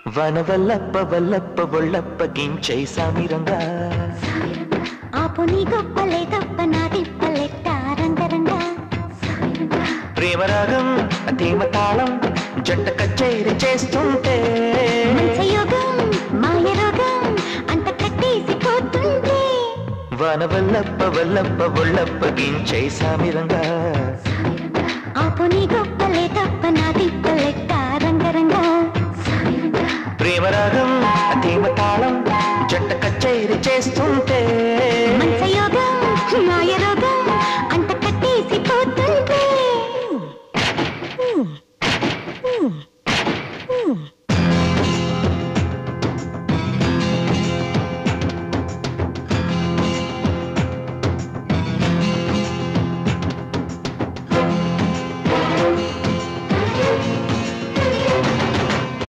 వనవల్లప్ప వల్లప్ప ఒళ్ళప్ప గించై సామిరంగా ఆపు నీ గొప్పలే తప్ప నా తిప్పలెట్ట రంగరంగా ప్రేమరాగం ధీమ తాళం జంట కచేరి చేస్తుంటే మంచయోగం మాయ రోగం అంత కట్టేసిపోతుంటే వనవల్లప్ప వల్లప్ప ఒళ్ళప్ప గించై సామిరంగా ఆపు నీ గొప్పలే తప్ప నా తిప్పలెట్ట రంగరంగా ప్రేమరాగం